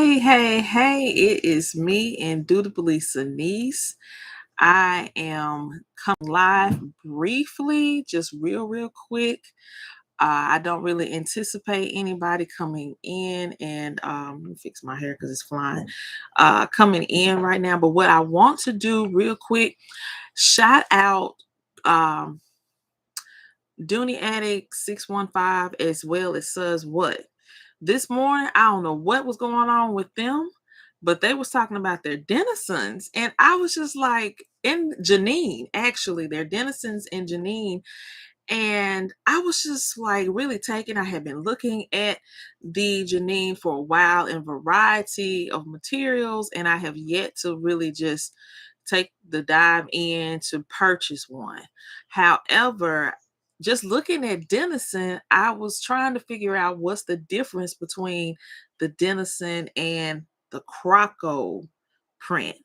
Hey, it is me, indubitably Sanice. I am coming live briefly, just real quick. I don't really anticipate anybody coming in and let me fix my hair because it's flying. Coming in right now. But what I want to do real quick, shout out um Dooney Addict 615 as well as Says What. This morning, I don't know what was going on with them, but they was talking about their denizens. And I was just like, in Janine, actually, their denizens in Janine. And I was just like really taken. I had been looking at the Janine for a while in variety of materials, and I have yet to really just take the dive in to purchase one. However, just looking at Denizen, I was trying to figure out what's the difference between the Denizen and the Croco print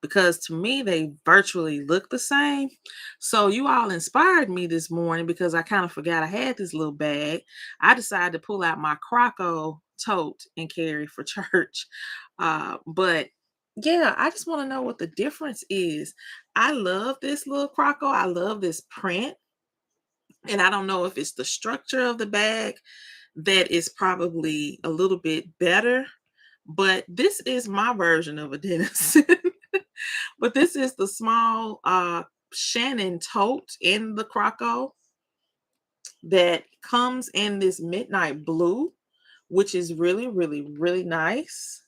because to me they virtually look the same. So you all inspired me this morning because I kind of forgot I had this little bag. I decided to pull out my Croco tote and carry for church. But yeah, I just want to know what the difference is. I love this little Croco. I love this print. And I don't know if it's the structure of the bag that is probably a little bit better, but this is my version of a denizen. But this is the small Shannon tote in the Croco that comes in this midnight blue, which is really nice.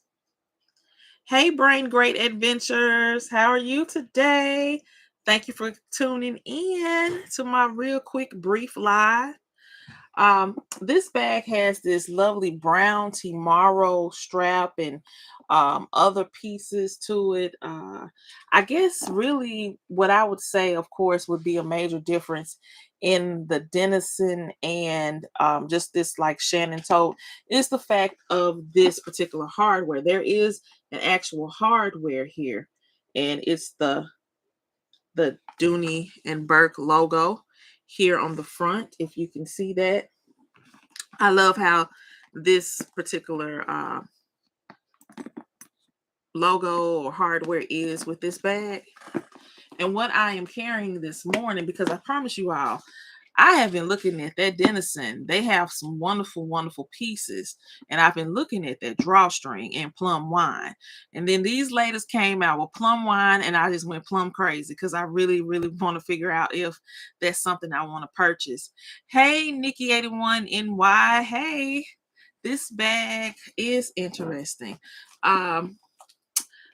Hey, Brain Great Adventures. How are you today? Thank you for tuning in to my real quick brief live. This bag has this lovely brown Timaro strap and other pieces to it. I guess really what I would say, of course, would be a major difference in the Denizen and just this like Shannon told is the fact of this particular hardware. There is an actual hardware here, and it's the Dooney and Bourke logo here on the front, if you can see that. I love how this particular logo or hardware is with this bag. And what I am carrying this morning, because I promise you all, I have been looking at that Denizen. They have some wonderful pieces. And I've been looking at that drawstring and plum wine. And then these ladies came out with plum wine, and I just went plum crazy because I really want to figure out if that's something I want to purchase. Hey, Nikki81NY. Hey, this bag is interesting.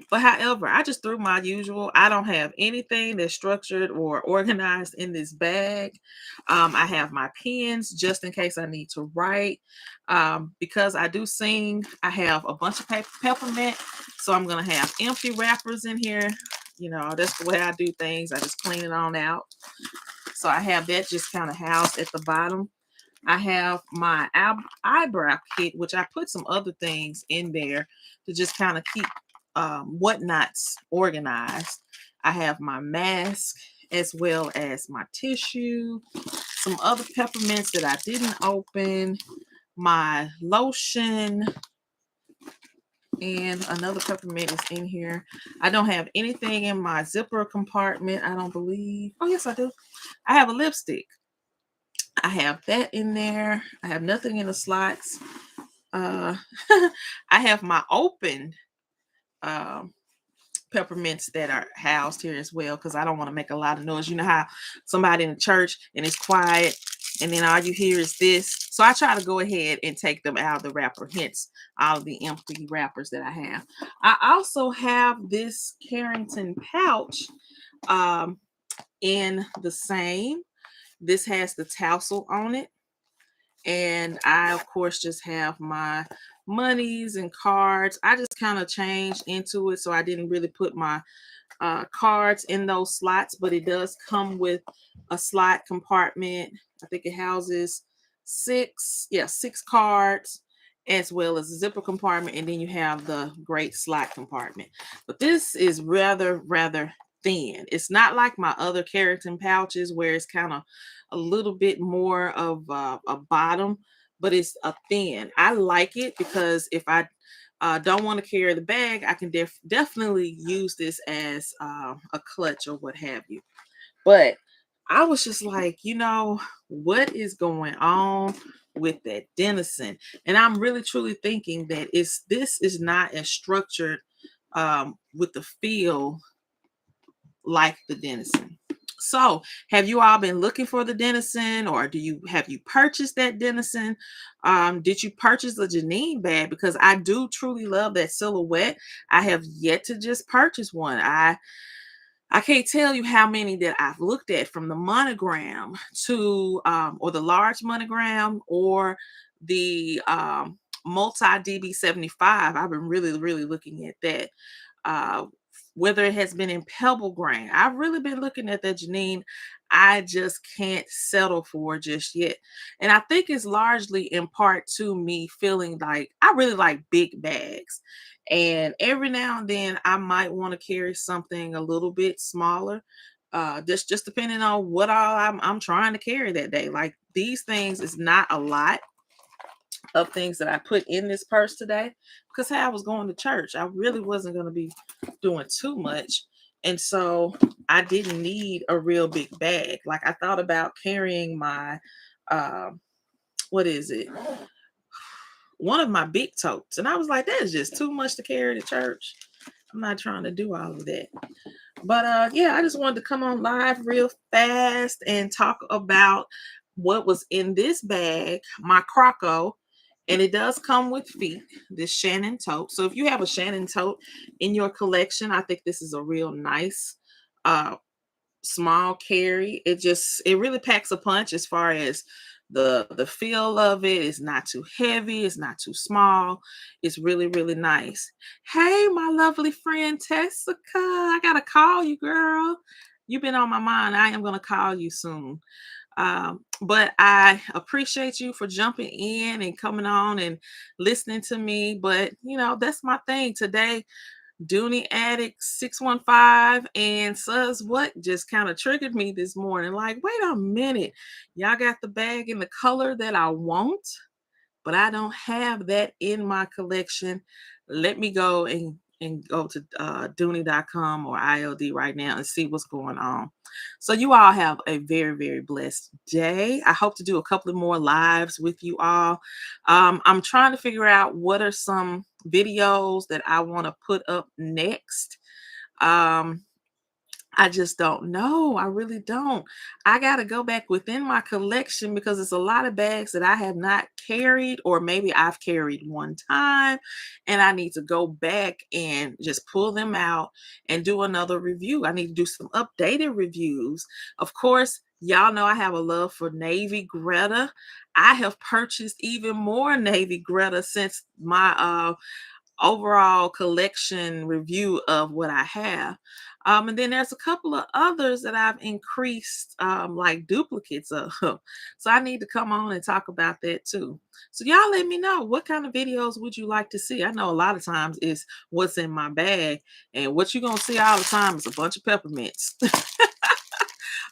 But however, I just threw my usual. I don't have anything that's structured or organized in this bag. I have my pens just in case I need to write. Because I do sing, I have a bunch of peppermint. So I'm going to have empty wrappers in here. You know, that's the way I do things. I just clean it on out. So I have that just kind of housed at the bottom. I have my eyebrow kit, which I put some other things in there to just kind of keep whatnots organized. I have my mask as well as my tissue, some other peppermints that I didn't open, my lotion, and another peppermint is in here. I don't have anything in my zipper compartment, I don't believe. Oh, yes, I do. I have a lipstick. I have that in there. I have nothing in the slots. I have my open peppermints that are housed here as well because I don't want to make a lot of noise. You know how somebody in the church and it's quiet and then all you hear is this. So I try to go ahead and take them out of the wrapper, hence all of the empty wrappers that I have. I also have this Carrington pouch in the same. This has the tassel on it. And I, of course, just have my monies and cards. I just kind of changed into it. So I didn't really put my cards in those slots, but it does come with a slot compartment. I think it houses six cards as well as a zipper compartment. And then you have the great slot compartment. But this is rather thin. It's not like my other Carrington pouches where it's kind of a little bit more of a bottom, but it's a thin. I like it because if I don't want to carry the bag, I can definitely use this as a clutch or what have you. But I was just like, what is going on with that Denizen? And I'm really truly thinking that this is not as structured with the feel like the Denizen. So, have you all been looking for the Denizen, or have you purchased that Denizen? Did you purchase the Janine bag? Because I do truly love that silhouette. I have yet to just purchase one. I can't tell you how many that I've looked at, from the monogram to or the large monogram, or the multi DB75. I've been really, really looking at that. Uh, Whether it has been in pebble grain, I've really been looking at that, Janine. I just can't settle for just yet. And I think it's largely in part to me feeling like I really like big bags. And every now and then I might want to carry something a little bit smaller. Just depending on what all I'm trying to carry that day. Like, these things is not a lot of things that I put in this purse today, because hey, I was going to church. I really wasn't going to be doing too much. And so I didn't need a real big bag. Like, I thought about carrying my what is it? One of my big totes. And I was like, that is just too much to carry to church. I'm not trying to do all of that. But yeah, I just wanted to come on live real fast and talk about what was in this bag, my Croco. And it does come with feet, this Shannon tote. So if you have a Shannon tote in your collection, I think this is a real nice uh small carry. It really packs a punch as far as the feel of it. It's not too heavy, it's not too small. It's really, really nice. Hey, my lovely friend Tessica, I gotta call you, girl. You've been on my mind. I am gonna call you soon. But I appreciate you for jumping in and coming on and listening to me. But that's my thing today. Dooney Addict 615 and Says What just kind of triggered me this morning. Like, wait a minute. Y'all got the bag in the color that I want, but I don't have that in my collection. Let me go and go to dooney.com or ILD right now and see what's going on. So you all have a very, very blessed day. I hope to do a couple of more lives with you all. I'm trying to figure out what are some videos that I want to put up next. Um, I just don't know. I really don't. I got to go back within my collection because it's a lot of bags that I have not carried, or maybe I've carried one time, and I need to go back and just pull them out and do another review. I need to do some updated reviews. Of course, y'all know I have a love for Navy Greta. I have purchased even more Navy Greta since my overall collection review of what I have. And then there's a couple of others that I've increased, like duplicates of. So I need to come on and talk about that too. So y'all let me know, what kind of videos would you like to see? I know a lot of times it's what's in my bag, and what you're going to see all the time is a bunch of peppermints.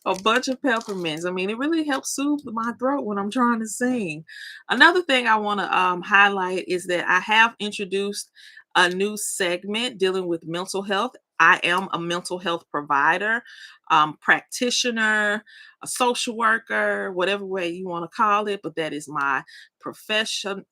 A bunch of peppermints. I mean, it really helps soothe my throat when I'm trying to sing. Another thing I want to highlight is that I have introduced a new segment dealing with mental health. I am a mental health provider, practitioner, a social worker, whatever way you want to call it, but that is my profession.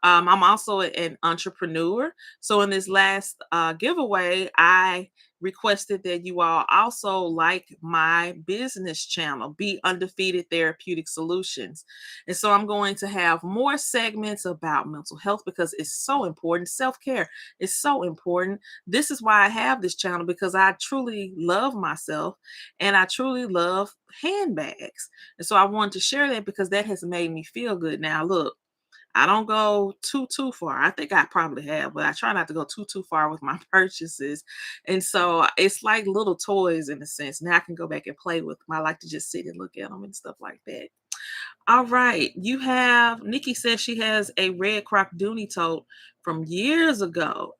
I'm also an entrepreneur. So in this last giveaway, I requested that you all also like my business channel, Be Undefeated Therapeutic Solutions. And so I'm going to have more segments about mental health because it's so important. Self-care is so important. This is why I have this channel, because I truly love myself and I truly love handbags. And so I wanted to share that because that has made me feel good. Now, look, I don't go too far. I think I probably have, but I try not to go too far with my purchases. And so it's like little toys in a sense. Now I can go back and play with them. I like to just sit and look at them and stuff like that. All right. Nikki says she has a red croc dooney tote from years ago,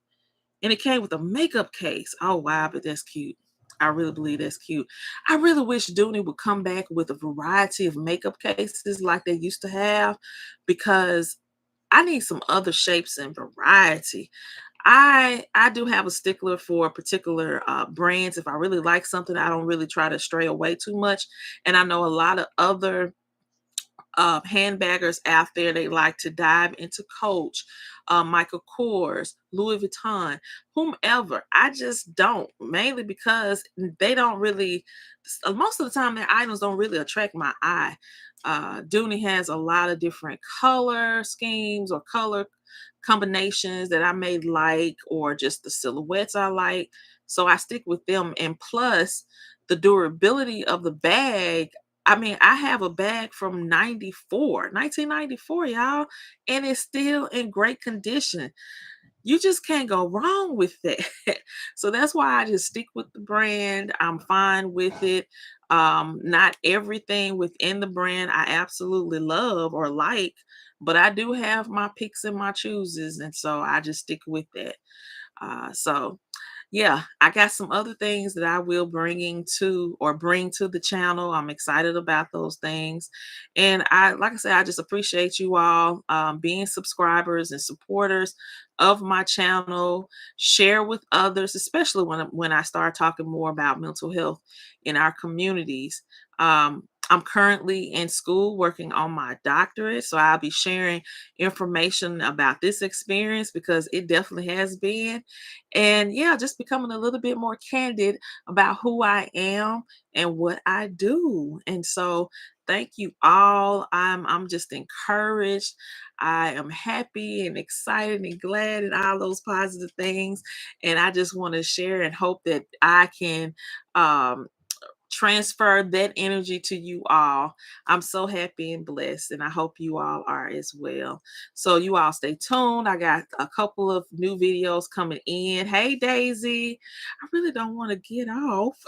and it came with a makeup case. Oh, wow, but that's cute. I really believe that's cute. I really wish Dooney would come back with a variety of makeup cases like they used to have, because I need some other shapes and variety. I do have a stickler for particular brands. If I really like something, I don't really try to stray away too much. And I know a lot of other handbaggers out there. They like to dive into Coach, Michael Kors, Louis Vuitton, whomever. I just don't, mainly because they don't really. Most of the time, their items don't really attract my eye. Dooney has a lot of different color schemes or color combinations that I may like, or just the silhouettes I like. So I stick with them. And plus, the durability of the bag. I mean, I have a bag from 1994, y'all, and it's still in great condition. You just can't go wrong with that. So that's why I just stick with the brand. I'm fine with it. Not everything within the brand I absolutely love or like, but I do have my picks and my chooses, and so I just stick with that. So yeah, I got some other things that I will bring to the channel. I'm excited about those things. And like I said, I just appreciate you all being subscribers and supporters of my channel. Share with others, especially when I start talking more about mental health in our communities. I'm currently in school working on my doctorate, so I'll be sharing information about this experience because it definitely has been. And yeah, just becoming a little bit more candid about who I am and what I do. And so thank you all. I'm just encouraged. I am happy and excited and glad and all those positive things. And I just want to share and hope that I can um transfer that energy to you all. I'm so happy and blessed, and I hope you all are as well. So you all stay tuned. I got a couple of new videos coming in. Hey Daisy, I really don't want to get off.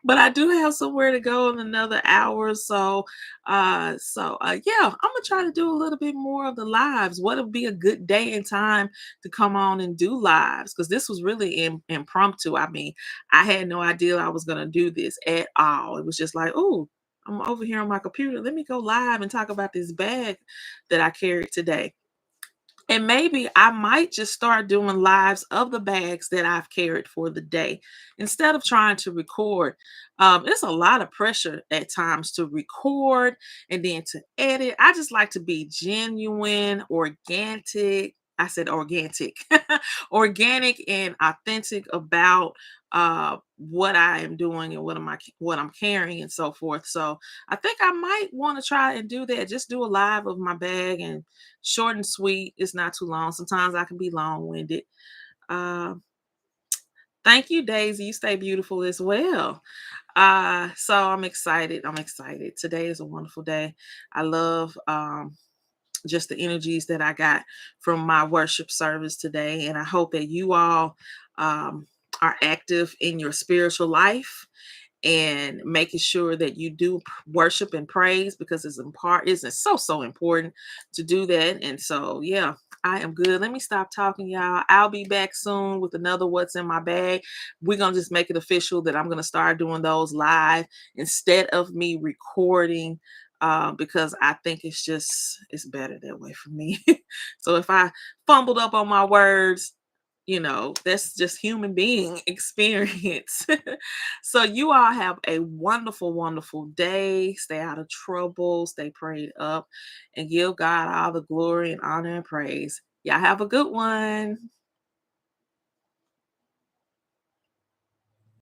But I do have somewhere to go in another hour or so. Yeah, I'm gonna try to do a little bit more of the lives. What would be a good day and time to come on and do lives? Because this was really impromptu. I mean, I had no idea I was gonna do this at all. It was just like, oh, I'm over here on my computer. Let me go live and talk about this bag that I carried today. And maybe I might just start doing lives of the bags that I've carried for the day instead of trying to record. It's a lot of pressure at times to record and then to edit. I just like to be genuine, organic. I said organic, organic and authentic about what I am doing and what I'm carrying and so forth. So I think I might want to try and do that. Just do a live of my bag and short and sweet. It's not too long. Sometimes I can be long-winded. Uh, Thank you, Daisy. You stay beautiful as well. So I'm excited. I'm excited. Today is a wonderful day. I love just the energies that I got from my worship service today. And I hope that you all are active in your spiritual life and making sure that you do worship and praise because it's so important to do that. And so yeah, I am good. Let me stop talking, y'all. I'll be back soon with another what's in my bag. We're gonna just make it official that I'm gonna start doing those live instead of me recording. Because I think it's better that way for me. So if I fumbled up on my words, that's just human being experience. So you all have a wonderful, wonderful day. Stay out of trouble, stay prayed up, and give God all the glory and honor and praise. Y'all have a good one.